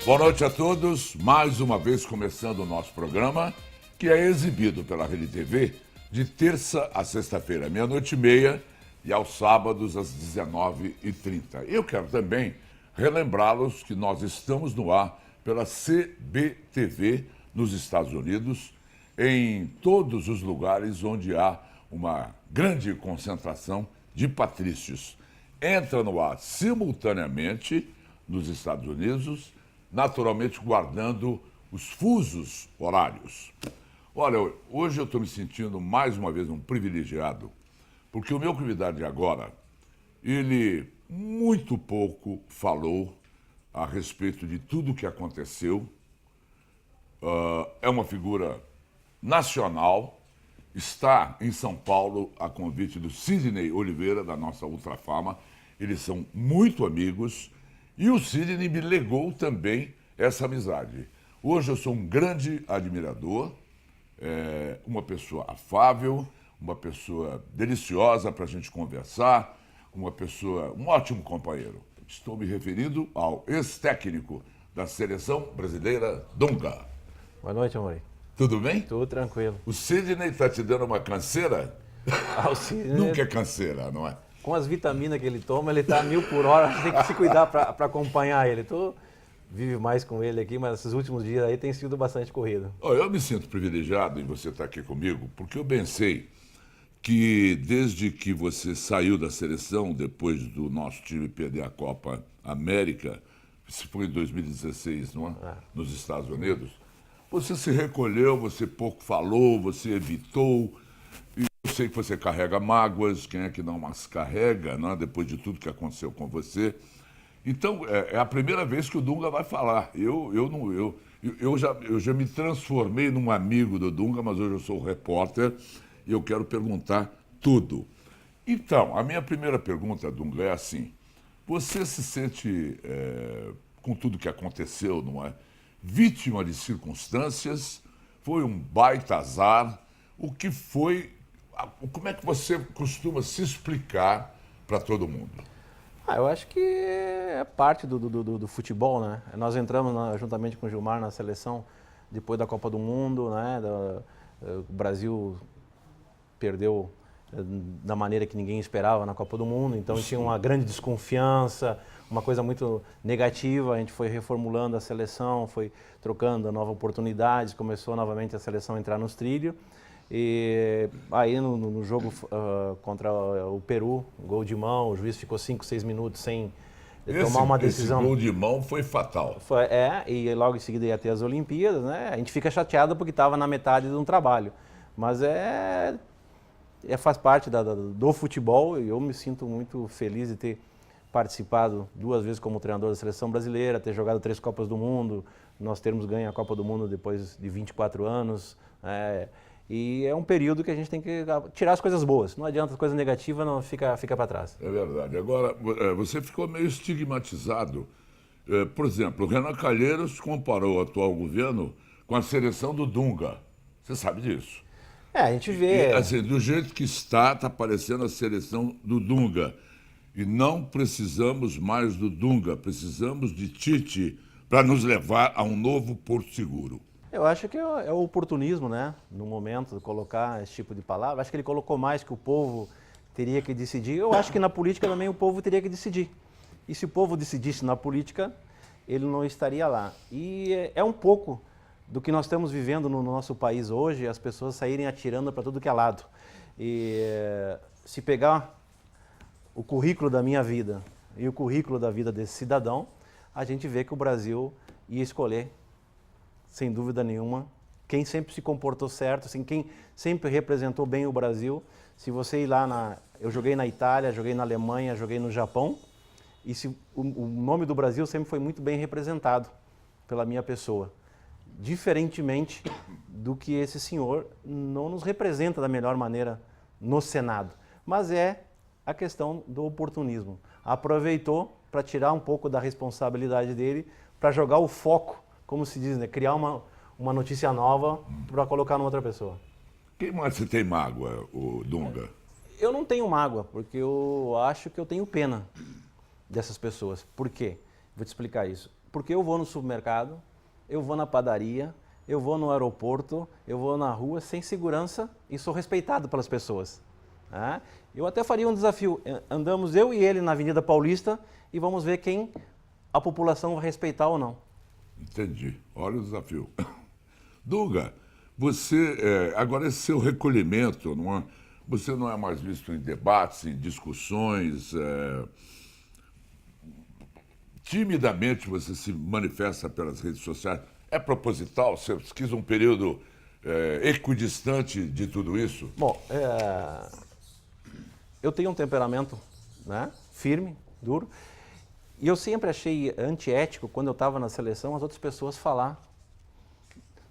Boa noite a todos, mais uma vez começando o nosso programa, que é exibido pela Rede TV de terça a sexta-feira, meia-noite e meia, e aos sábados às 19h30. Eu quero também relembrá-los que nós estamos no ar pela CBTV nos Estados Unidos, em todos os lugares onde há uma grande concentração de patrícios. Entra no ar simultaneamente nos Estados Unidos, naturalmente guardando os fusos horários. Olha, hoje eu estou me sentindo mais uma vez um privilegiado, porque o meu convidado de agora, ele muito pouco falou a respeito de tudo o que aconteceu. É uma figura nacional, está em São Paulo a convite do Sidney Oliveira, da nossa Ultrafama. Eles são muito amigos e o Sidney me legou também essa amizade. Hoje eu sou um grande admirador, uma pessoa afável, uma pessoa deliciosa para a gente conversar, um ótimo companheiro. Estou me referindo ao ex-técnico da Seleção Brasileira, Dunga. Boa noite, amor. Tudo bem? Tudo tranquilo. O Sidney está te dando uma canseira? O Sidney, Nunca é canseira, não é? com as vitaminas que ele toma, ele está a 1000 por hora, a gente tem que se cuidar para acompanhar ele. Vive mais com ele aqui, mas esses últimos dias aí tem sido bastante corrido. Eu me sinto privilegiado em você estar aqui comigo, porque eu bem sei que desde que você saiu da seleção, depois do nosso time perder a Copa América, isso foi em 2016, não é? Nos Estados Unidos, você se recolheu, você pouco falou, você evitou. E eu sei que você carrega mágoas, quem é que não as carrega, não é? Depois de tudo que aconteceu com você. Então, é a primeira vez que o Dunga vai falar. Eu já me transformei num amigo do Dunga, mas hoje eu sou repórter e eu quero perguntar tudo. Então, a minha primeira pergunta, Dunga, é assim. Você se sente, com tudo que aconteceu, não é? Vítima de circunstâncias? Foi um baita azar? O que foi? Como é que você costuma se explicar para todo mundo? Eu acho que é parte do futebol, né? Nós entramos juntamente com o Gilmar na seleção depois da Copa do Mundo, né? O Brasil perdeu da maneira que ninguém esperava na Copa do Mundo, então tinha uma grande desconfiança, uma coisa muito negativa. A gente foi reformulando a seleção, foi trocando novas oportunidades, começou novamente a seleção a entrar nos trilhos. E aí no jogo contra o Peru, gol de mão, o juiz ficou 5, 6 minutos sem tomar uma decisão. Esse gol de mão foi fatal. E logo em seguida ia ter as Olimpíadas, né? A gente fica chateado porque estava na metade de um trabalho. Mas faz parte do futebol e eu me sinto muito feliz de ter participado 2 vezes como treinador da Seleção Brasileira, ter jogado 3 Copas do Mundo, nós termos ganho a Copa do Mundo depois de 24 anos. E é um período que a gente tem que tirar as coisas boas. Não adianta, as coisas negativas não fica para trás. É verdade. Agora, você ficou meio estigmatizado. Por exemplo, o Renan Calheiros comparou o atual governo com a seleção do Dunga. Você sabe disso? A gente vê... Assim, do jeito que está parecendo a seleção do Dunga. E não precisamos mais do Dunga, precisamos de Tite para nos levar a um novo Porto Seguro. Eu acho que é o oportunismo, né? No momento, de colocar esse tipo de palavra. Acho que ele colocou mais que o povo teria que decidir. Eu acho que na política também o povo teria que decidir. E se o povo decidisse na política, ele não estaria lá. E é um pouco do que nós estamos vivendo no nosso país hoje, as pessoas saírem atirando para tudo que é lado. E se pegar o currículo da minha vida e o currículo da vida desse cidadão, a gente vê que o Brasil ia escolher, sem dúvida nenhuma, quem sempre se comportou certo, assim, quem sempre representou bem o Brasil. Se você ir lá eu joguei na Itália, joguei na Alemanha, joguei no Japão, e o nome do Brasil sempre foi muito bem representado pela minha pessoa. Diferentemente do que esse senhor não nos representa da melhor maneira no Senado. Mas é a questão do oportunismo. Aproveitou para tirar um pouco da responsabilidade dele, para jogar o foco, como se diz, né? Criar uma notícia nova para colocar numa outra pessoa. Quem mais você tem mágoa, o Dunga? Eu não tenho mágoa, porque eu acho que eu tenho pena dessas pessoas. Por quê? Vou te explicar isso. porque eu vou no supermercado, eu vou na padaria, eu vou no aeroporto, eu vou na rua sem segurança e sou respeitado pelas pessoas. Né? Eu até faria um desafio, andamos eu e ele na Avenida Paulista e vamos ver quem a população vai respeitar ou não. Entendi. Olha o desafio. Dunga, você, agora esse seu recolhimento, você não é mais visto em debates, em discussões, timidamente você se manifesta pelas redes sociais. É proposital? Você quis um período equidistante de tudo isso? Bom, eu tenho um temperamento, né, firme, duro, e eu sempre achei antiético, quando eu estava na seleção, as outras pessoas falar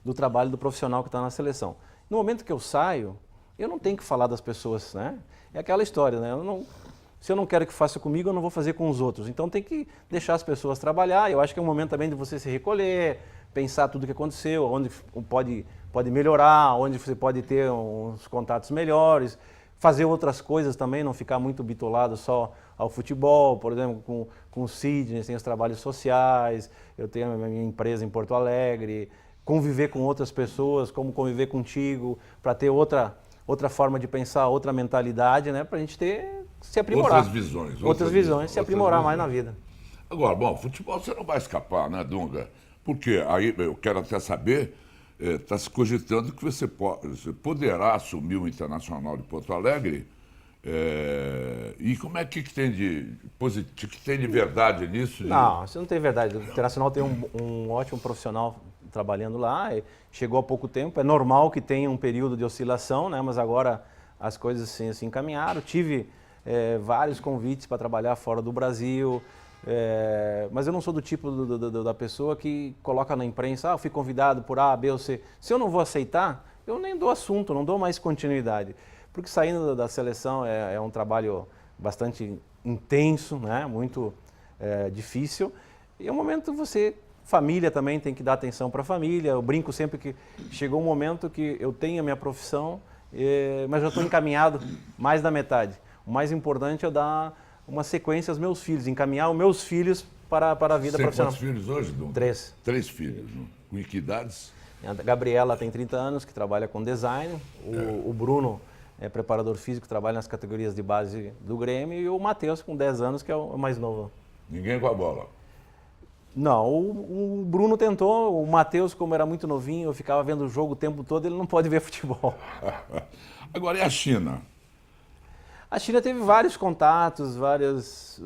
do trabalho do profissional que está na seleção. No momento que eu saio, eu não tenho que falar das pessoas, né? É aquela história, né? Se eu não quero que faça comigo, eu não vou fazer com os outros. Então tem que deixar as pessoas trabalhar. Eu acho que é um momento também de você se recolher, pensar tudo o que aconteceu, onde pode melhorar, onde você pode ter uns contatos melhores, fazer outras coisas também, não ficar muito bitolado só ao futebol. Por exemplo, com o Sidney, tem os trabalhos sociais, eu tenho a minha empresa em Porto Alegre, conviver com outras pessoas, como conviver contigo, para ter outra forma de pensar, outra mentalidade, né, para a gente se aprimorar. Outras visões, se aprimorar mais na vida. Agora, bom, futebol você não vai escapar, né, Dunga? Porque aí eu quero até saber, está se cogitando que você poderá assumir o Internacional de Porto Alegre. E como é que tem de verdade nisso? Não, isso não tem verdade. O Internacional tem um ótimo profissional trabalhando lá, chegou há pouco tempo, é normal que tenha um período de oscilação, né? Mas agora as coisas se encaminharam. Tive vários convites para trabalhar fora do Brasil, mas eu não sou do tipo da pessoa que coloca na imprensa, eu fui convidado por A, B ou C. Se eu não vou aceitar, eu nem dou assunto, não dou mais continuidade. Porque saindo da seleção é um trabalho bastante intenso, né? Muito difícil, e é um momento família também tem que dar atenção para a família. Eu brinco sempre que chegou um momento que eu tenho a minha profissão, mas já estou encaminhado mais da metade. O mais importante é dar uma sequência aos meus filhos, encaminhar os meus filhos para a vida profissional. Quantos filhos hoje, Dom? 3. 3 filhos. Com que idades? A Gabriela tem 30 anos, que trabalha com design. O Bruno é preparador físico, trabalha nas categorias de base do Grêmio. E o Matheus, com 10 anos, que é o mais novo. Ninguém com a bola? Não, o Bruno tentou, o Matheus, como era muito novinho, eu ficava vendo o jogo o tempo todo, ele não pode ver futebol. Agora, e a China? A China teve vários contatos, várias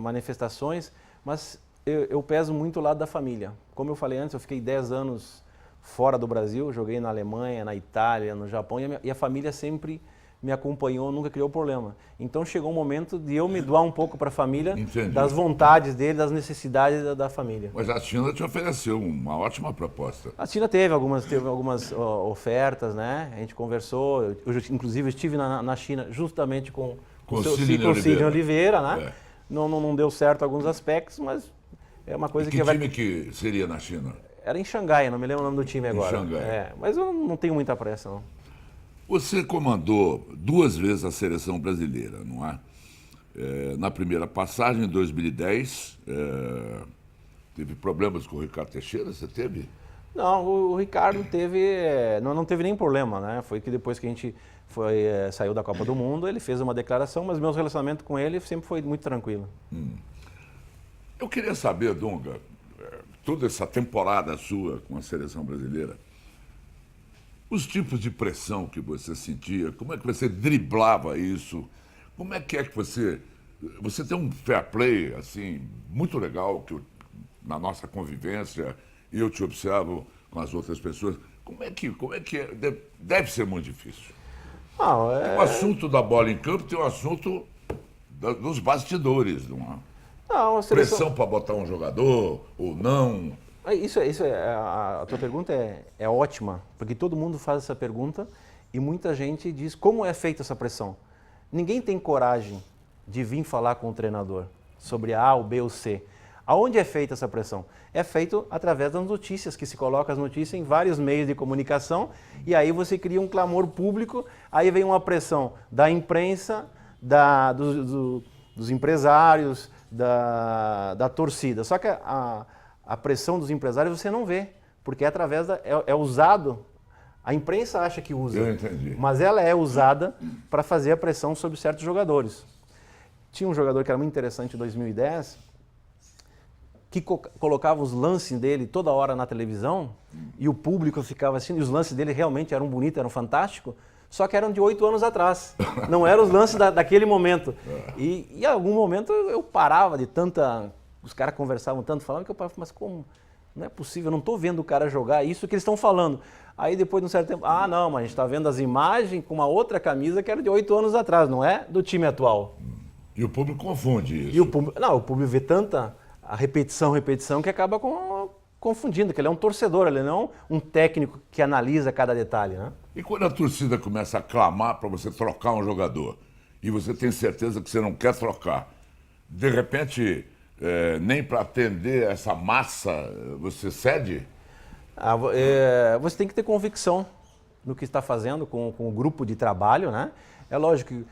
manifestações, mas eu peso muito o lado da família. Como eu falei antes, eu fiquei 10 anos fora do Brasil, joguei na Alemanha, na Itália, no Japão, e a família sempre me acompanhou, nunca criou problema. Então chegou um momento de eu me doar um pouco para a família, Entendi. Das vontades dele, das necessidades da família. Mas a China te ofereceu uma ótima proposta. A China teve algumas ofertas, né? A gente conversou, eu inclusive estive na China justamente com o Sidney Oliveira, né? Não deu certo alguns aspectos, mas é uma coisa que time que seria na China? Era em Xangai, não me lembro o nome do time agora. Em Xangai. Mas eu não tenho muita pressa, não. Você comandou 2 vezes a seleção brasileira, não é? Na primeira passagem, em 2010, teve problemas com o Ricardo Teixeira, você teve? Não, o Ricardo não teve nem problema, né? Foi que depois que a gente saiu da Copa do Mundo, ele fez uma declaração, mas meu relacionamento com ele sempre foi muito tranquilo. Eu queria saber, Dunga, toda essa temporada sua com a seleção brasileira, os tipos de pressão que você sentia, como é que você driblava isso? Como é que você tem um fair play, assim, muito legal, que na nossa convivência, eu te observo com as outras pessoas, como é que deve ser muito difícil. Tem o assunto da bola em campo, tem o assunto dos bastidores, não é? Não, a seleção... Pressão para botar um jogador ou não. A tua pergunta é ótima, porque todo mundo faz essa pergunta e muita gente diz como é feita essa pressão. Ninguém tem coragem de vir falar com o treinador sobre A, ou B ou C. Aonde é feita essa pressão? É feito através das notícias, que se coloca as notícias em vários meios de comunicação e aí você cria um clamor público, aí vem uma pressão da imprensa, dos empresários, da torcida. Só que a pressão dos empresários você não vê, porque é através é usado, a imprensa acha que usa, Eu entendi. mas ela é usada para fazer a pressão sobre certos jogadores. Tinha um jogador que era muito interessante em 2010, que colocava os lances dele toda hora na televisão e o público ficava assistindo, e os lances dele realmente eram bonitos, eram fantásticos, só que eram de 8 anos atrás, não eram os lances daquele momento. E em algum momento eu parava de tanta... Os caras conversavam tanto, falavam, que eu parava, mas como? Não é possível, eu não estou vendo o cara jogar isso que eles estão falando. Aí depois de um certo tempo, não, mas a gente está vendo as imagens com uma outra camisa que era de 8 anos atrás, não é do time atual. E o público confunde isso. E o público vê tanta a repetição que acaba confundindo, que ele é um torcedor, ele não é um técnico que analisa cada detalhe, né? E quando a torcida começa a clamar para você trocar um jogador, e você tem certeza que você não quer trocar, de repente, nem para atender essa massa, você cede? Você tem que ter convicção no que está fazendo com o grupo de trabalho, né? É lógico que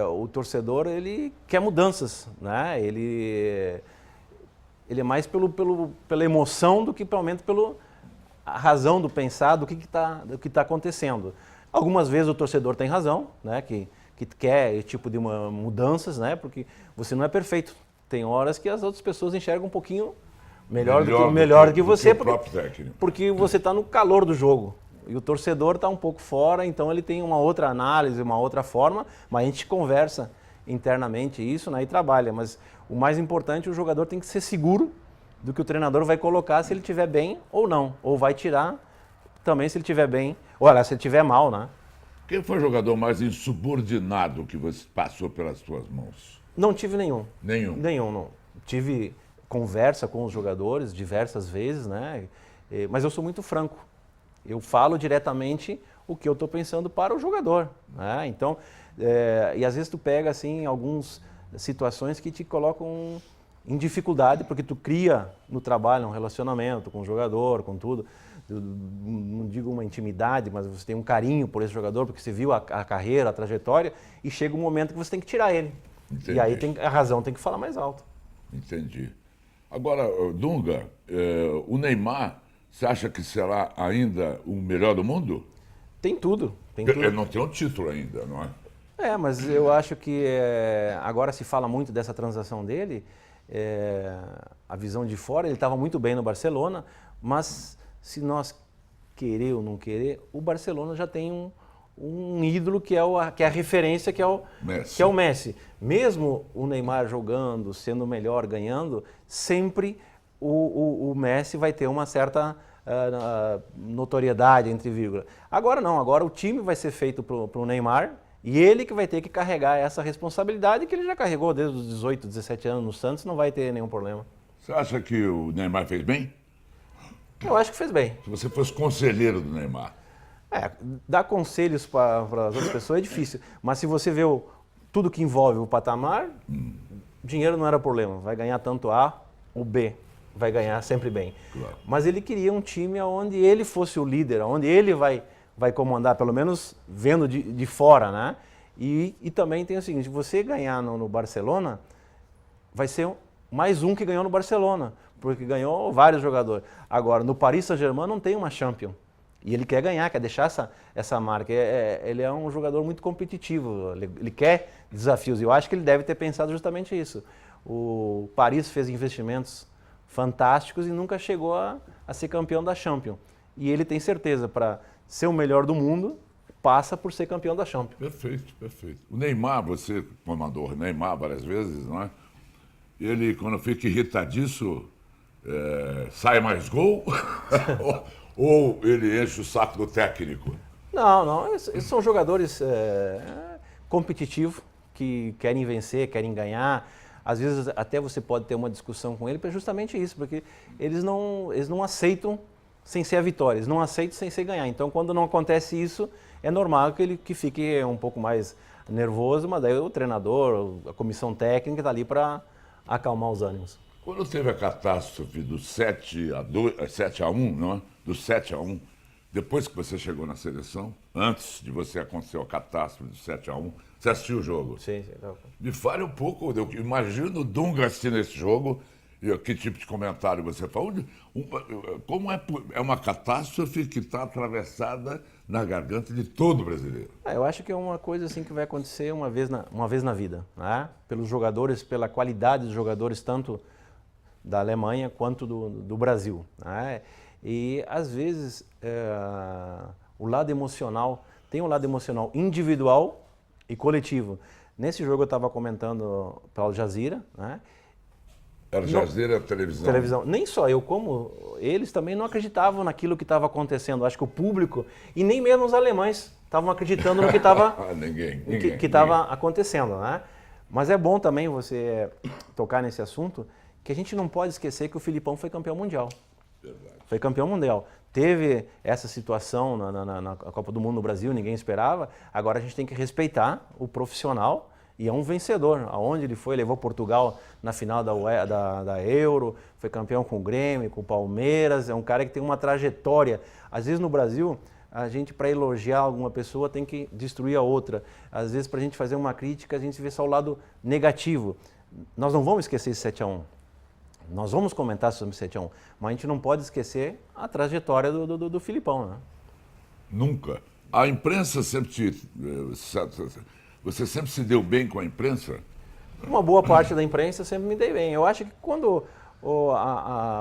o torcedor, ele quer mudanças, né? Ele é mais pela emoção do que realmente pela razão do pensar do que está acontecendo. Algumas vezes o torcedor tem razão, né? Que quer esse tipo de mudanças, né? Porque você não é perfeito. Tem horas que as outras pessoas enxergam um pouquinho melhor do que você, porque você está no calor do jogo. E o torcedor está um pouco fora, então ele tem uma outra análise, uma outra forma, mas a gente conversa internamente isso, né, e trabalha. Mas o mais importante, o jogador tem que ser seguro do que o treinador vai colocar, se ele estiver bem ou não. Ou vai tirar também se ele estiver bem, ou se ele estiver mal, né? Quem foi o jogador mais insubordinado que você passou pelas suas mãos? Não tive nenhum. Nenhum? Nenhum, não. Tive conversa com os jogadores diversas vezes, né? Mas eu sou muito franco. Eu falo diretamente o que eu estou pensando para o jogador, né? Então, e às vezes tu pega assim algumas situações que te colocam em dificuldade, porque tu cria no trabalho um relacionamento com o jogador, com tudo. Eu não digo uma intimidade, mas você tem um carinho por esse jogador, porque você viu a carreira, a trajetória, e chega um momento que você tem que tirar ele. Entendi. E aí a razão tem que falar mais alto. Entendi. Agora, Dunga, o Neymar, você acha que será ainda o melhor do mundo? Tem tudo. Ele não tem um título ainda, não é? Mas eu acho que agora se fala muito dessa transação dele, a visão de fora, ele estava muito bem no Barcelona, mas se nós querer ou não querer, o Barcelona já tem um ídolo que é a referência, que é o Messi. Mesmo o Neymar jogando, sendo melhor, ganhando, sempre o Messi vai ter uma certa notoriedade, entre vírgulas. Agora não, agora o time vai ser feito para o Neymar e ele que vai ter que carregar essa responsabilidade que ele já carregou desde os 18, 17 anos no Santos, não vai ter nenhum problema. Você acha que o Neymar fez bem? Eu acho que fez bem. Se você fosse conselheiro do Neymar. Dar conselhos para as outras pessoas é difícil, mas se você vê tudo que envolve o patamar, dinheiro não era problema, vai ganhar tanto A ou B, vai ganhar sempre bem. Claro. Mas ele queria um time onde ele fosse o líder, onde ele vai comandar, pelo menos vendo de fora, né? E também tem o seguinte, você ganhar no Barcelona, vai ser mais um que ganhou no Barcelona, porque ganhou vários jogadores. Agora, no Paris Saint-Germain não tem uma Champions. E ele quer ganhar, quer deixar essa marca. Ele é um jogador muito competitivo, ele quer desafios. E eu acho que ele deve ter pensado justamente isso. O Paris fez investimentos fantásticos e nunca chegou a ser campeão da Champions. E ele tem certeza, para ser o melhor do mundo, passa por ser campeão da Champions. Perfeito, perfeito. O Neymar, você comandou o Neymar várias vezes, não é? Ele, quando fica irritadiço, sai mais gol? Ou ele enche o saco do técnico? Não, eles são jogadores competitivos, que querem vencer, querem ganhar. Às vezes até você pode ter uma discussão com ele, para justamente isso, porque eles não aceitam sem ser a vitória, eles não aceitam sem ser ganhar. Então quando não acontece isso, é normal que fique um pouco mais nervoso, mas daí o treinador, a comissão técnica está ali para acalmar os ânimos. Quando teve a catástrofe do 7-1, não é? Do 7-1, depois que você chegou na seleção, antes de você acontecer a catástrofe do 7-1, você assistiu o jogo? Sim. Me fale um pouco, eu imagino o Dunga assistindo esse jogo E que tipo de comentário você faz? Como é uma catástrofe que está atravessada na garganta de todo brasileiro? Eu acho que é uma coisa assim que vai acontecer uma vez na vida, né? Pelos jogadores, pela qualidade dos jogadores, tanto da Alemanha quanto do Brasil, né? E às vezes o lado emocional, tem um lado emocional individual e coletivo. Nesse jogo eu estava comentando para o Al Jazeera, né? Era Jazeera, televisão. Nem só eu, como eles também não acreditavam naquilo que estava acontecendo. Acho que o público, e nem mesmo os alemães, estavam acreditando no que estava acontecendo, né? Mas é bom também você tocar nesse assunto, que a gente não pode esquecer que o Filipão foi campeão mundial. Verdade. Foi campeão mundial. Teve essa situação na Copa do Mundo no Brasil, ninguém esperava. Agora a gente tem que respeitar o profissional. E é um vencedor, aonde ele foi, levou Portugal na final da Euro, foi campeão com o Grêmio, com o Palmeiras, é um cara que tem uma trajetória. Às vezes no Brasil, a gente para elogiar alguma pessoa tem que destruir a outra. Às vezes para a gente fazer uma crítica, a gente vê só o lado negativo. Nós não vamos esquecer esse 7-1. Nós vamos comentar sobre o 7-1, mas a gente não pode esquecer a trajetória do Filipão, né? Nunca. A imprensa sempre Você sempre se deu bem com a imprensa? Uma boa parte da imprensa eu sempre me dei bem. Eu acho que quando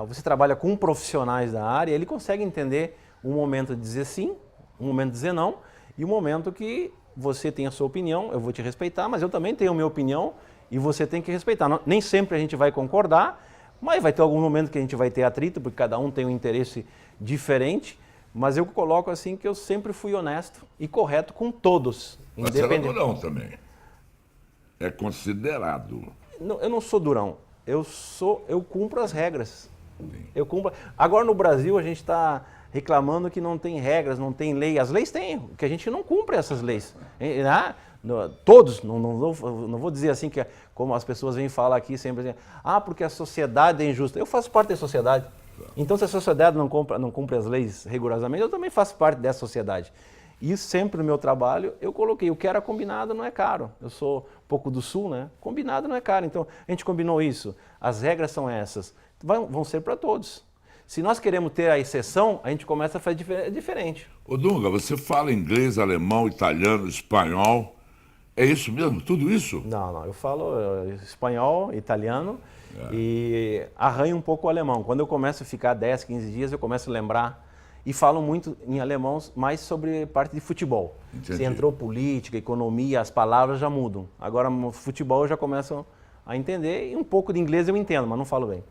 você trabalha com profissionais da área, ele consegue entender um momento de dizer sim, um momento de dizer não, e um momento que você tem a sua opinião, eu vou te respeitar, mas eu também tenho a minha opinião e você tem que respeitar. Nem sempre a gente vai concordar, mas vai ter algum momento que a gente vai ter atrito, porque cada um tem um interesse diferente, mas eu coloco assim que eu sempre fui honesto e correto com todos. Mas você é durão também. É considerado. Não, eu não sou durão. Eu cumpro as regras. Eu cumpro. Agora no Brasil a gente está reclamando que não tem regras, não tem lei. As leis têm, que a gente não cumpre essas leis. Todos, não vou dizer assim que como as pessoas vêm falar aqui sempre assim, porque a sociedade é injusta. Eu faço parte da sociedade. Então se a sociedade não cumpre as leis rigorosamente, eu também faço parte dessa sociedade. E sempre no meu trabalho eu coloquei, o que era combinado não é caro. Eu sou um pouco do sul, né? Combinado não é caro. Então a gente combinou isso. As regras são essas. Vão ser para todos. Se nós queremos ter a exceção, a gente começa a fazer diferente. Ô Dunga, você fala inglês, alemão, italiano, espanhol. É isso mesmo? Tudo isso? Não. Eu falo espanhol, italiano e arranho um pouco o alemão. Quando eu começo a ficar 10, 15 dias, eu começo a lembrar. E falam muito em alemão, mais sobre parte de futebol. Entendi. Se entrou política, economia, as palavras já mudam. Agora, no futebol eu já começo a entender e um pouco de inglês eu entendo, mas não falo bem.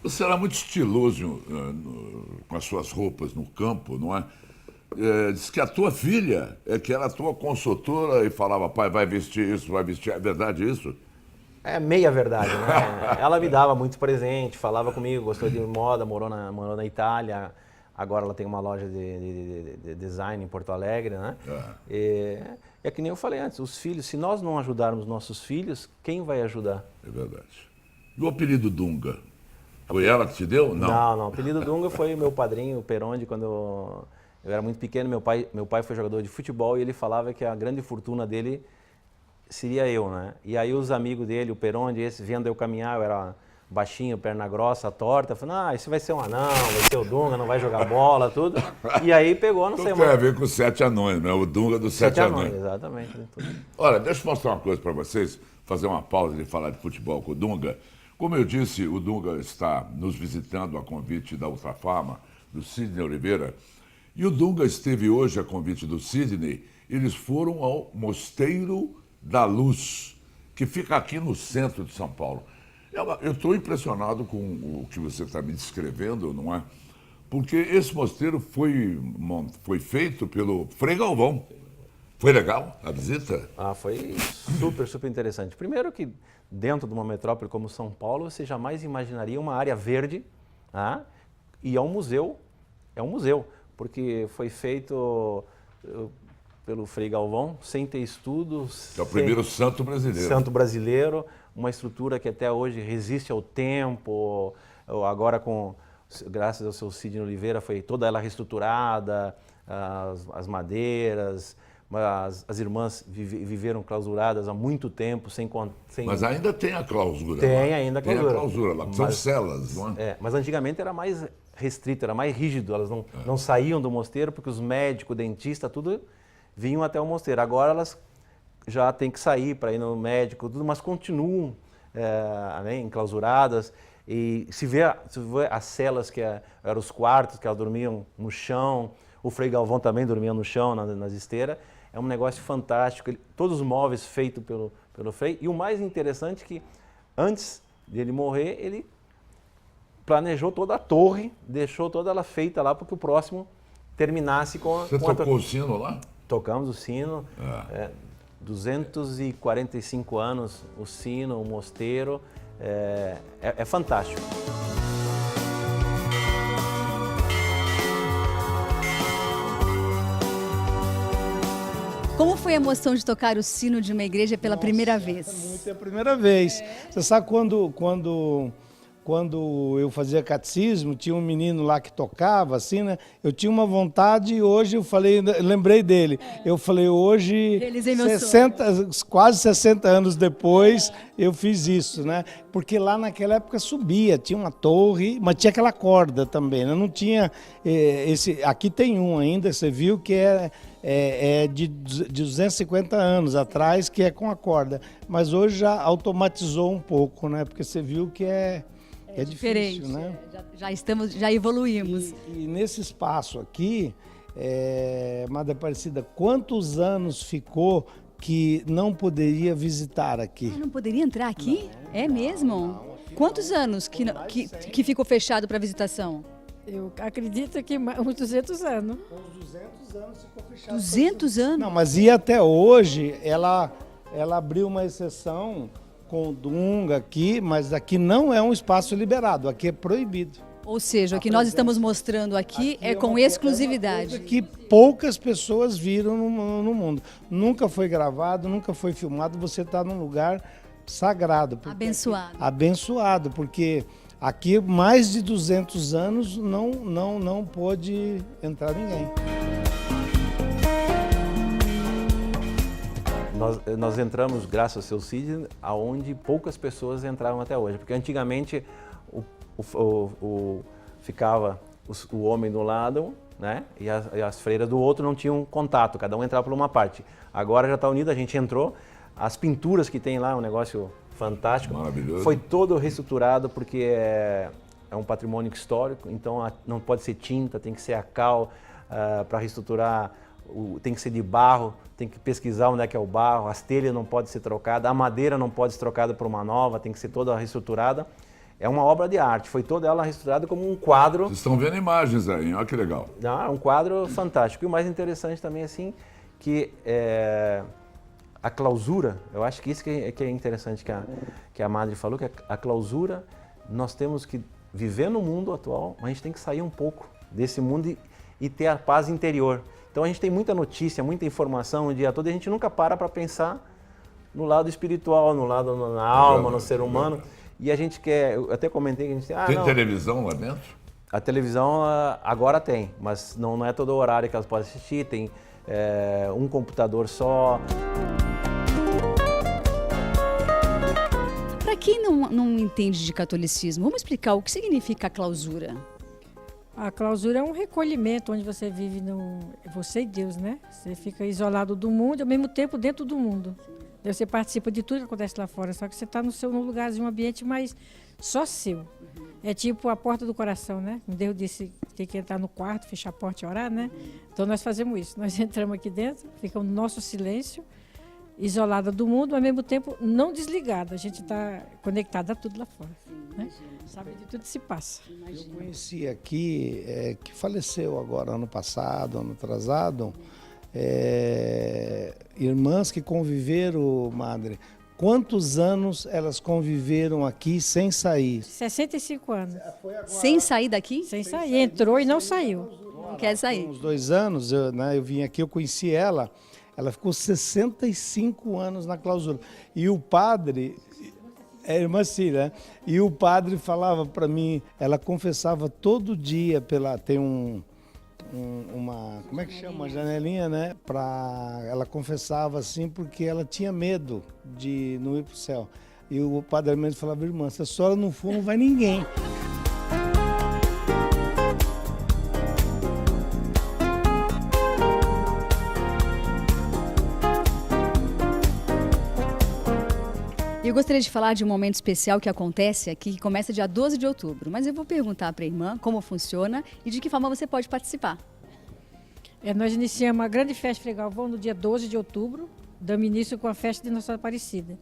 Você era muito estiloso com as suas roupas no campo, não é? Diz que a tua filha que era a tua consultora e falava, pai, vai vestir isso, vai vestir. É verdade isso? É meia verdade, né? Ela me dava muito presente, falava comigo, gostou de moda, morou na Itália. Agora ela tem uma loja de design em Porto Alegre, né? É que nem eu falei antes, os filhos, se nós não ajudarmos nossos filhos, quem vai ajudar? É verdade. E o apelido Dunga? Foi ela que te deu? Não. O apelido Dunga foi meu padrinho, o Peronde, quando eu era muito pequeno. Meu pai foi jogador de futebol e ele falava que a grande fortuna dele seria eu, né? E aí os amigos dele, o Peronde, vendo eu caminhar, eu era baixinho, perna grossa, torta, falando, esse vai ser um anão, vai ser o Dunga, não vai jogar bola, tudo. E aí pegou, não sei mais. Tem a ver com os 7 anões, né? O Dunga dos 7 anões. Exatamente. Olha, deixa eu mostrar uma coisa para vocês, fazer uma pausa de falar de futebol com o Dunga. Como eu disse, o Dunga está nos visitando a convite da Ultrafarma, do Sidney Oliveira. E o Dunga esteve hoje a convite do Sidney. Eles foram ao Mosteiro da Luz, que fica aqui no centro de São Paulo. Eu estou impressionado com o que você está me descrevendo, não é? Porque esse mosteiro foi feito pelo Frei Galvão. Foi legal a visita? Foi super interessante. Primeiro que dentro de uma metrópole como São Paulo, você jamais imaginaria uma área verde, e é um museu, porque foi feito pelo Frei Galvão, sem ter estudos. É o primeiro santo brasileiro. Santo brasileiro, uma estrutura que até hoje resiste ao tempo, agora graças ao seu Sidney Oliveira, foi toda ela reestruturada, as madeiras, mas as irmãs viveram clausuradas há muito tempo, sem... Mas ainda tem a clausura. Tem lá. ainda a Tem clausura. a clausura lá, que são celas, não é? Mas antigamente era mais restrito, era mais rígido, elas não saíam do mosteiro porque os médicos, dentistas, tudo vinham até o mosteiro. Agora elas já têm que sair para ir no médico, tudo, mas continuam né, enclausuradas. E se vê as celas que eram os quartos, que elas dormiam no chão, o Frei Galvão também dormia no chão, nas esteiras. É um negócio fantástico, todos os móveis feitos pelo Frei. E o mais interessante é que antes dele morrer, ele planejou toda a torre, deixou toda ela feita lá para que o próximo terminasse com... Você tocou o sino lá? Tocamos o sino, 245 anos o sino, o mosteiro, é fantástico. Como foi a emoção de tocar o sino de uma igreja pela primeira vez? Muito, é a primeira vez. Você sabe quando eu fazia catecismo, tinha um menino lá que tocava, assim, né? Eu tinha uma vontade e hoje eu falei, lembrei dele. Eu falei, hoje, quase 60 anos depois, eu fiz isso, né? Porque lá naquela época subia, tinha uma torre, mas tinha aquela corda também, né? Não tinha aqui tem um ainda, você viu que é de 250 anos atrás, que é com a corda. Mas hoje já automatizou um pouco, né? Porque você viu que é diferente, difícil, né? Já evoluímos. E nesse espaço aqui, Madre Aparecida, quantos anos ficou que não poderia visitar aqui? Não poderia entrar aqui? Não, é mesmo? Quantos anos que ficou fechado para visitação? Eu acredito que uns 200 anos. Uns 200 anos ficou fechado. 200 anos? Não, mas e até hoje, ela abriu uma exceção com Dunga aqui, mas aqui não é um espaço liberado, aqui é proibido. Ou seja, o que nós estamos mostrando aqui é com exclusividade. É que poucas pessoas viram no mundo. Nunca foi gravado, nunca foi filmado, você está num lugar sagrado. Abençoado. Abençoado, porque aqui mais de 200 anos não pôde entrar ninguém. Nós entramos, graças ao seu Cid, aonde poucas pessoas entraram até hoje. Porque antigamente ficava o homem do lado, né? E as freiras do outro não tinham contato, cada um entrava por uma parte. Agora já está unido, a gente entrou. As pinturas que tem lá, um negócio fantástico. Maravilhoso. Foi todo reestruturado porque é um patrimônio histórico, então não pode ser tinta, tem que ser a cal para reestruturar. Tem que ser de barro, tem que pesquisar onde é que é o barro, as telhas não podem ser trocadas, a madeira não pode ser trocada por uma nova, tem que ser toda reestruturada. É uma obra de arte, foi toda ela reestruturada como um quadro. Vocês estão vendo imagens aí, olha que legal. É um quadro fantástico. E o mais interessante também, assim, que a clausura, eu acho que isso que é interessante que a Madre falou, que a clausura, nós temos que viver no mundo atual, mas a gente tem que sair um pouco desse mundo e ter a paz interior. Então a gente tem muita notícia, muita informação o dia todo e a gente nunca para pensar no lado espiritual, no lado na alma, no ser humano. E a gente quer, eu até comentei que a gente tem televisão lá dentro? A televisão agora tem, mas não é todo o horário que elas podem assistir, tem um computador só. Para quem não entende de catolicismo, vamos explicar o que significa a clausura. A clausura é um recolhimento onde você vive você e Deus, né? Você fica isolado do mundo e ao mesmo tempo dentro do mundo. Você participa de tudo que acontece lá fora, só que você está num lugarzinho, um ambiente mais só seu. É tipo a porta do coração, né? Deus disse que tem que entrar no quarto, fechar a porta e orar, né? Então nós fazemos isso. Nós entramos aqui dentro, ficamos no nosso silêncio, isolada do mundo, mas ao mesmo tempo não desligada. A gente está conectada a tudo lá fora. Né? Sabe de tudo que se passa. Eu conheci aqui, que faleceu agora, ano passado, ano atrasado, irmãs que conviveram, Madre. Quantos anos elas conviveram aqui sem sair? 65 anos. Sem sair daqui? Sem sair. Entrou e não saiu. Não quer sair. Uns 2 anos, eu vim aqui, eu conheci ela. Ela ficou 65 anos na clausura. E o padre... irmã Cira, e o padre falava para mim, ela confessava todo dia, tem uma, como é que chama, uma janelinha, né? Ela confessava assim porque ela tinha medo de não ir para o céu. E o padre Armando falava, irmã, se a senhora não for, não vai ninguém. Eu gostaria de falar de um momento especial que acontece aqui, que começa dia 12 de outubro. Mas eu vou perguntar para a irmã como funciona e de que forma você pode participar. Nós iniciamos a grande festa Frei Galvão no dia 12 de outubro, damos início com a festa de Nossa Senhora Aparecida.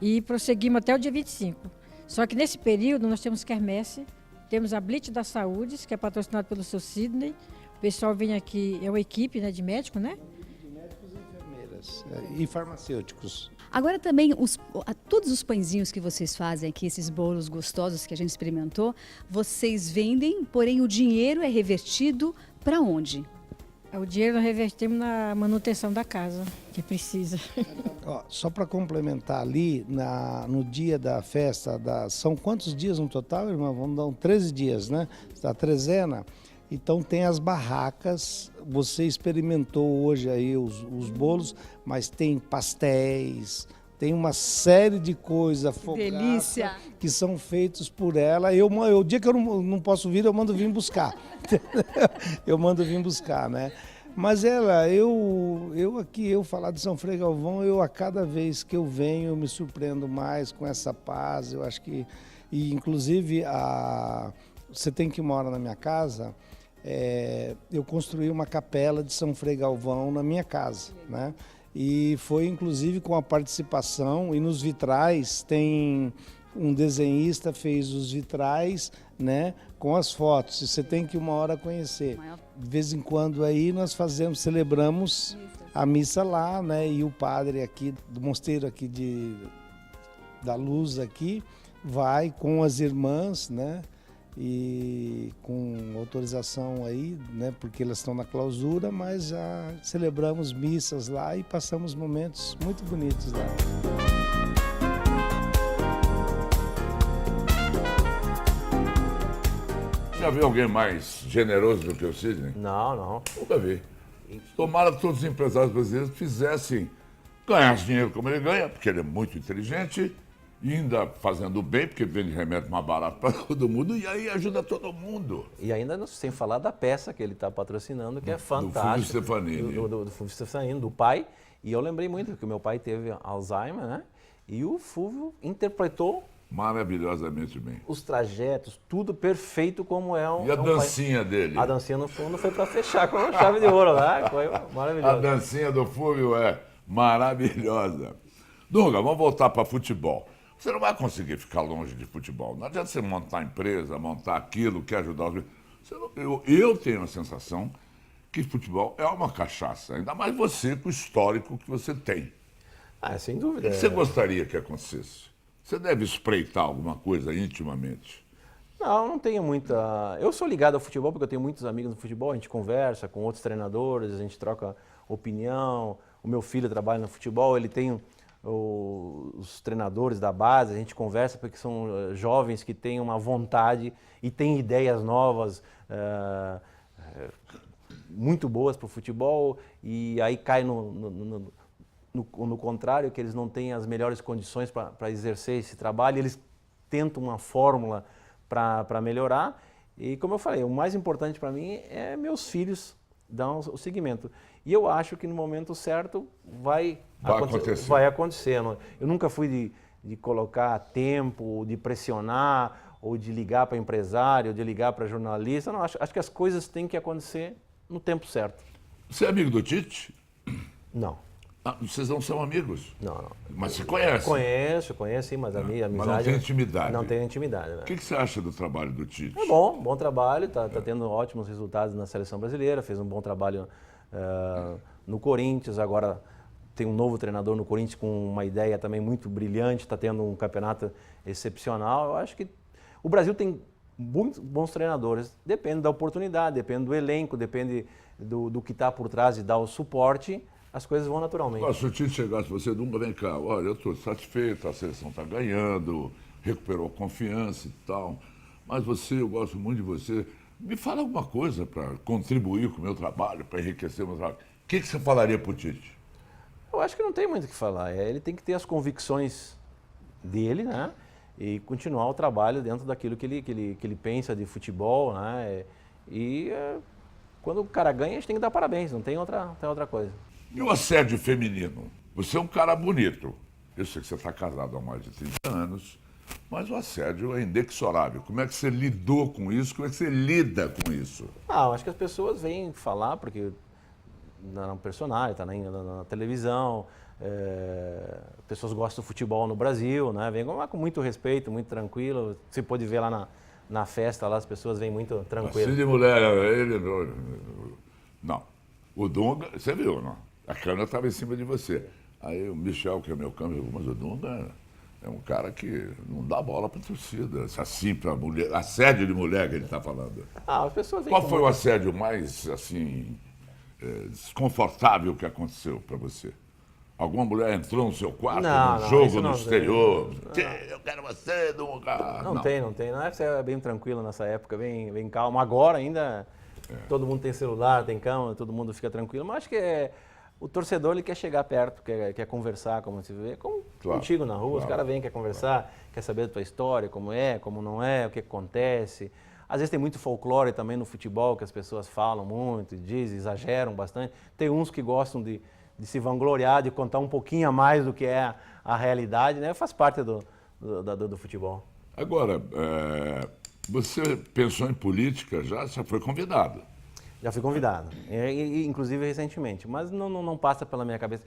E prosseguimos até o dia 25. Só que nesse período nós temos quermesse, temos a Blitz da Saúde, que é patrocinado pelo seu Sidney. O pessoal vem aqui, é uma equipe, né, de médico, né? De médicos e enfermeiras e farmacêuticos. Agora também, todos os pãezinhos que vocês fazem aqui, esses bolos gostosos que a gente experimentou, vocês vendem, porém o dinheiro é revertido para onde? O dinheiro nós revertimos na manutenção da casa, que precisa. Ó, só para complementar ali, no dia da festa, são quantos dias no total, irmã? Vamos dar 13 dias, né? Da trezena. Então tem as barracas, você experimentou hoje aí os bolos, mas tem pastéis, tem uma série de coisas Delícia! Que são feitos por ela. O dia que eu não posso vir, eu mando vir buscar. Eu mando vir buscar, né? Mas eu falar de São Frei Galvão, a cada vez que eu venho, eu me surpreendo mais com essa paz. Eu acho que, e inclusive, você tem que morar na minha casa. Eu construí uma capela de São Frei Galvão na minha casa, né? E foi inclusive com a participação, e nos vitrais tem um desenhista fez os vitrais, né, com as fotos. Você tem que uma hora conhecer. De vez em quando aí nós celebramos a missa lá, né? E o padre aqui do mosteiro aqui da Luz aqui vai com as irmãs, né? E com autorização aí, né, porque elas estão na clausura, mas já celebramos missas lá e passamos momentos muito bonitos lá. Já viu alguém mais generoso do que o Sidney? Não. Nunca vi. Tomara que todos os empresários brasileiros ganhassem dinheiro como ele ganha, porque ele é muito inteligente, e ainda fazendo bem, porque vende remédio mais barato para todo mundo, e aí ajuda todo mundo. E ainda sem falar da peça que ele está patrocinando, que é fantástica. Do Fulvio Stefanini. Do Fulvio Stefanini, do pai. E eu lembrei muito que o meu pai teve Alzheimer, né? E o Fulvio interpretou maravilhosamente bem. os trajetos, tudo perfeito como é um. E a dancinha dele? A dancinha no fundo foi para fechar com a chave de ouro lá. Foi maravilhoso. A dancinha do Fulvio é maravilhosa. Dunga, vamos voltar para futebol. Você não vai conseguir ficar longe de futebol. Não adianta você montar empresa, montar aquilo, quer ajudar os... Eu tenho a sensação que futebol é uma cachaça. Ainda mais você com o histórico que você tem. Sem O dúvida. que você gostaria que acontecesse? Você deve espreitar alguma coisa intimamente. Não tenho muita... Eu sou ligado ao futebol porque eu tenho muitos amigos no futebol, a gente conversa com outros treinadores, a gente troca opinião. O meu filho trabalha no futebol, ele tem os treinadores da base, a gente conversa porque são jovens que têm uma vontade e têm ideias novas, muito boas para o futebol, e aí cai no contrário, que eles não têm as melhores condições para exercer esse trabalho, eles tentam uma fórmula para melhorar. E como eu falei, o mais importante para mim é meus filhos dar o seguimento. E eu acho que no momento certo vai acontecer. Eu nunca fui de colocar tempo, de pressionar, ou de ligar para empresário, ou de ligar para jornalista. Não, acho que as coisas têm que acontecer no tempo certo. Você é amigo do Tite? Não. Vocês não são amigos? Não. Mas você conhece? Conheço, sim, mas a minha amizade... Mas não tem intimidade? Não tenho intimidade, né? O que você acha do trabalho do Tite? É bom trabalho, tá tendo ótimos resultados na seleção brasileira, fez um bom trabalho no Corinthians, agora tem um novo treinador no Corinthians com uma ideia também muito brilhante, está tendo um campeonato excepcional. Eu acho que o Brasil tem muitos bons treinadores, depende da oportunidade, depende do elenco, depende do que está por trás e dar o suporte, as coisas vão naturalmente. Se o Tite chegasse você, nunca vem cá, olha, eu estou satisfeito, a seleção está ganhando, recuperou a confiança e tal, mas eu gosto muito de você, Me fala alguma coisa para contribuir com o meu trabalho, para enriquecer o meu trabalho. O que você falaria para o Tite? Eu acho que não tem muito o que falar. Ele tem que ter as convicções dele, né? E continuar o trabalho dentro daquilo que ele pensa de futebol, né? Quando o cara ganha, a gente tem que dar parabéns, não tem outra coisa. E o assédio feminino? Você é um cara bonito. Eu sei que você está casado há mais de 30 anos, mas o assédio é inexorável. Como é que você lidou com isso? Como é que você lida com isso? Eu acho que as pessoas vêm falar, porque no personagem, está na televisão, pessoas gostam do futebol no Brasil, né? Vem com muito respeito, muito tranquilo. Você pode ver lá na festa, lá as pessoas vêm muito tranquilas. Assim de mulher, ele... Não. O Dunga, você viu, não? A câmera estava em cima de você. Aí o Michel, que é meu câmera, mas o Dunga é um cara que não dá bola para torcida. Assim, para mulher, assédio de mulher que ele está falando. As pessoas vêm Qual foi o assédio mais, assim, desconfortável que aconteceu para você? Alguma mulher entrou no seu quarto, no jogo, no exterior? Eu quero você, Dunga. Não tem. Na época é bem tranquilo nessa época, bem calmo. Agora ainda todo mundo tem celular, tem cama, todo mundo fica tranquilo. Mas acho que o torcedor ele quer chegar perto, quer conversar, como se vê, contigo na rua. Os caras vêm, quer conversar, quer saber da tua história, como é, como não é, o que acontece. Às vezes tem muito folclore também no futebol, que as pessoas falam muito, dizem, exageram bastante. Tem uns que gostam de se vangloriar, de contar um pouquinho a mais do que é a realidade, né? Faz parte do futebol. Agora, você pensou em política já foi convidado. Já fui convidado, inclusive recentemente, mas não passa pela minha cabeça.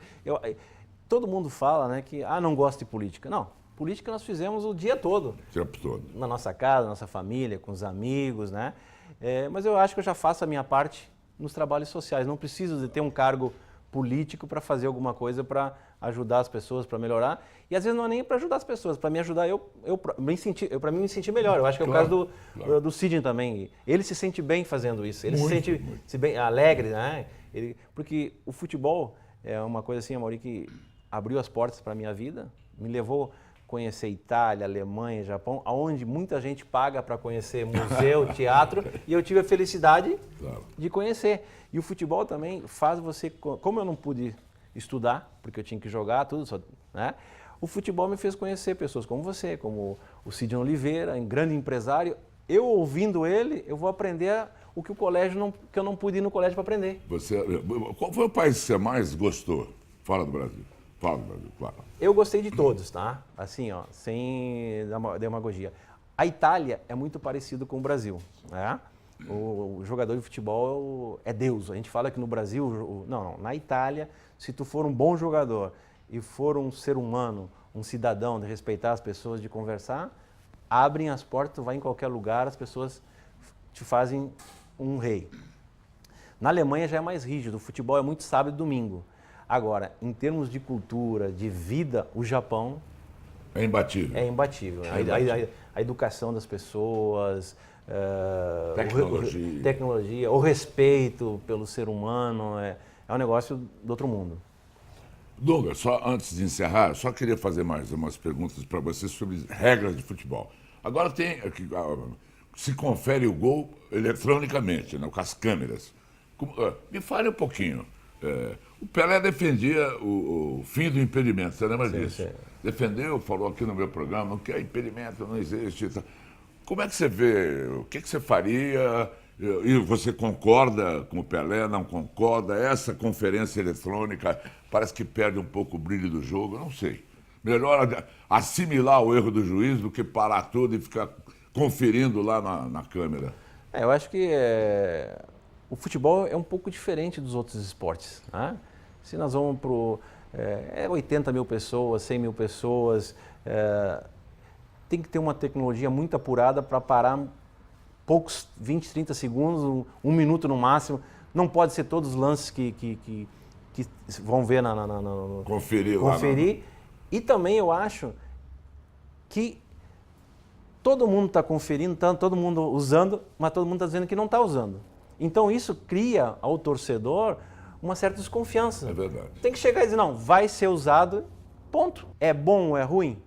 Todo mundo fala, né, que não gosto de política. Não, política nós fizemos o dia todo. O tempo todo. Na nossa casa, na nossa família, com os amigos, né? Mas eu acho que eu já faço a minha parte nos trabalhos sociais. Não preciso de ter um cargo político para fazer alguma coisa para ajudar as pessoas, para melhorar. E às vezes não é nem para ajudar as pessoas, para me ajudar para mim me sentir melhor. Eu acho que é o caso do Sidney também. Ele se sente bem fazendo isso. Ele se sente bem alegre, né? Porque o futebol é uma coisa assim, Amaury, que abriu as portas para a minha vida, me levou a conhecer Itália, Alemanha, Japão, onde muita gente paga para conhecer museu, teatro, e eu tive a felicidade de conhecer. E o futebol também faz você, como eu não pude estudar, porque eu tinha que jogar tudo, né? O futebol me fez conhecer pessoas como você, como o Sidney Oliveira, um grande empresário. Eu ouvindo ele, eu vou aprender o que que eu não pude ir no colégio para aprender. Qual foi o país que você mais gostou fora do Brasil? Fora do Brasil, claro. Eu gostei de todos, tá? Assim, sem demagogia. A Itália é muito parecido com o Brasil, né? O jogador de futebol é Deus. A gente fala que no Brasil... Não, na Itália, se tu for um bom jogador e for um ser humano, um cidadão, de respeitar as pessoas, de conversar, abrem as portas, tu vai em qualquer lugar, as pessoas te fazem um rei. Na Alemanha já é mais rígido, o futebol é muito sábado e domingo. Agora, em termos de cultura, de vida, o Japão... É imbatível. É imbatível. A educação das pessoas... tecnologia, o respeito pelo ser humano, é um negócio do outro mundo. Dunga, só antes de encerrar, eu só queria fazer mais umas perguntas para você sobre regras de futebol. Agora se confere o gol eletronicamente, né, com as câmeras. Me fale um pouquinho. O Pelé defendia o fim do impedimento, você lembra disso? Sim. Defendeu, falou aqui no meu programa, que impedimento não existe. Como é que você vê? O que você faria? E você concorda com o Pelé? Não concorda? Essa conferência eletrônica parece que perde um pouco o brilho do jogo. Eu não sei. Melhor assimilar o erro do juiz do que parar tudo e ficar conferindo lá na câmera. Eu acho que o futebol é um pouco diferente dos outros esportes, né? Se nós vamos para 80 mil pessoas, 100 mil pessoas... tem que ter uma tecnologia muito apurada para parar poucos 20, 30 segundos, um minuto no máximo. Não pode ser todos os lances que vão ver Conferir. E também eu acho que todo mundo está conferindo, todo mundo usando, mas todo mundo está dizendo que não está usando. Então isso cria ao torcedor uma certa desconfiança. É verdade. Tem que chegar e dizer, não, vai ser usado, ponto. É bom ou é ruim?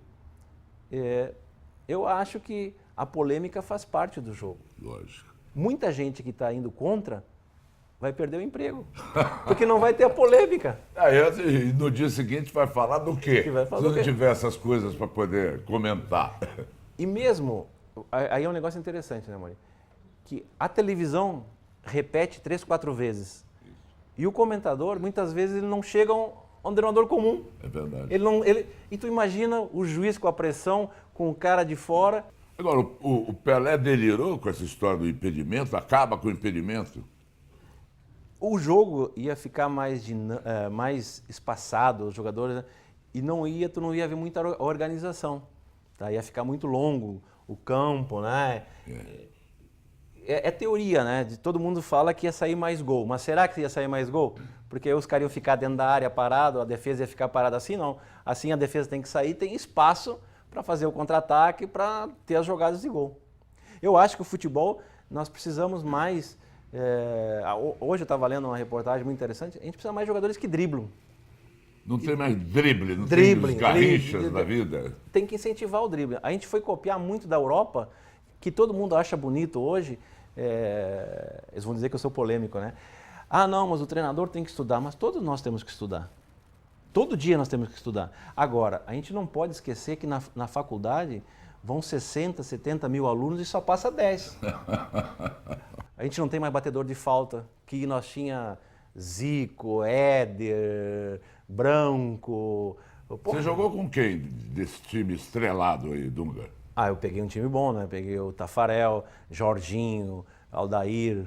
Eu acho que a polêmica faz parte do jogo. Lógico. muita gente que está indo contra vai perder o emprego, porque não vai ter a polêmica. E no dia seguinte vai falar do quê? Que vai falar Se do não quê? tiver essas coisas para poder comentar. E mesmo, aí é um negócio interessante, né, Maurício? Que a televisão repete 3, 4 vezes. E o comentador, muitas vezes, ele não chega a um denominador comum. É verdade. E tu imagina o juiz com a pressão, com o cara de fora. Agora, o Pelé delirou com essa história do impedimento, acaba com o impedimento. O jogo ia ficar mais espaçado, os jogadores, né? E tu não ia ver muita organização. Tá? Ia ficar muito longo o campo, né? É teoria, né? Todo mundo fala que ia sair mais gol. Mas será que ia sair mais gol? Porque aí os caras iam ficar dentro da área parado, a defesa ia ficar parada assim, não. Assim a defesa tem que sair, tem espaço para fazer o contra-ataque, para ter as jogadas de gol. Eu acho que o futebol, nós precisamos mais... hoje eu estava lendo uma reportagem muito interessante, a gente precisa mais de jogadores que driblam. Não tem mais drible, não Drible, tem os garrinchas drible. da vida. Tem que incentivar o drible. A gente foi copiar muito da Europa, que todo mundo acha bonito hoje. Eles vão dizer que eu sou polêmico, né? Ah, não, mas o treinador tem que estudar. Mas todos nós temos que estudar. Todo dia nós temos que estudar. Agora, a gente não pode esquecer que na faculdade vão 60, 70 mil alunos e só passa 10. A gente não tem mais batedor de falta, que nós tinha Zico, Éder, Branco. Você jogou com quem desse time estrelado aí, Dunga? Eu peguei um time bom, né? Peguei o Tafarel, Jorginho, Aldair,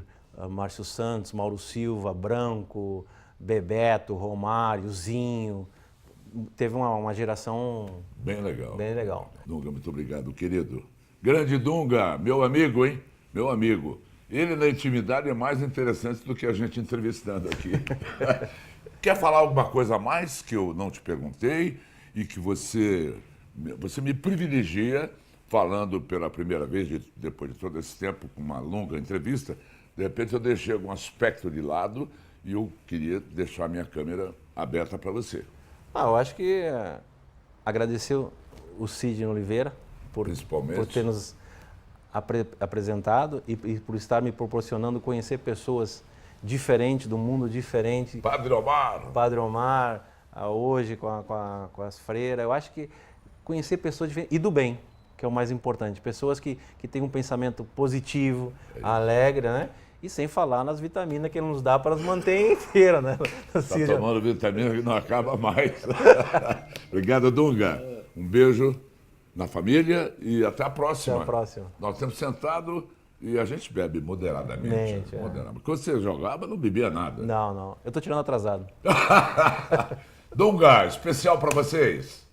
Márcio Santos, Mauro Silva, Branco, Bebeto, Romário, Zinho. Teve uma geração Bem legal. bem legal. Dunga, muito obrigado, querido. Grande Dunga, meu amigo, hein? Meu amigo. Ele na intimidade é mais interessante do que a gente entrevistando aqui. Quer falar alguma coisa a mais que eu não te perguntei e que você me privilegia falando pela primeira vez, depois de todo esse tempo, com uma longa entrevista, de repente eu deixei algum aspecto de lado e eu queria deixar a minha câmera aberta para você. Eu acho que agradecer o Sidney Oliveira por Principalmente. ter nos apresentado e por estar me proporcionando conhecer pessoas diferentes, do mundo diferente. Padre Omar. Padre Omar, hoje com as freiras. Eu acho que conhecer pessoas diferentes e do bem, que é o mais importante. Pessoas que têm um pensamento positivo, alegre, né? E sem falar nas vitaminas que ele nos dá para nos manter inteira, né? Está tomando vitamina que não acaba mais. Obrigado, Dunga. Um beijo na família e até a próxima. Até a próxima. Nós estamos sentados e a gente bebe moderadamente. Moderadamente. Quando você jogava, não bebia nada. Não. Eu estou tirando atrasado. Dunga, especial para vocês.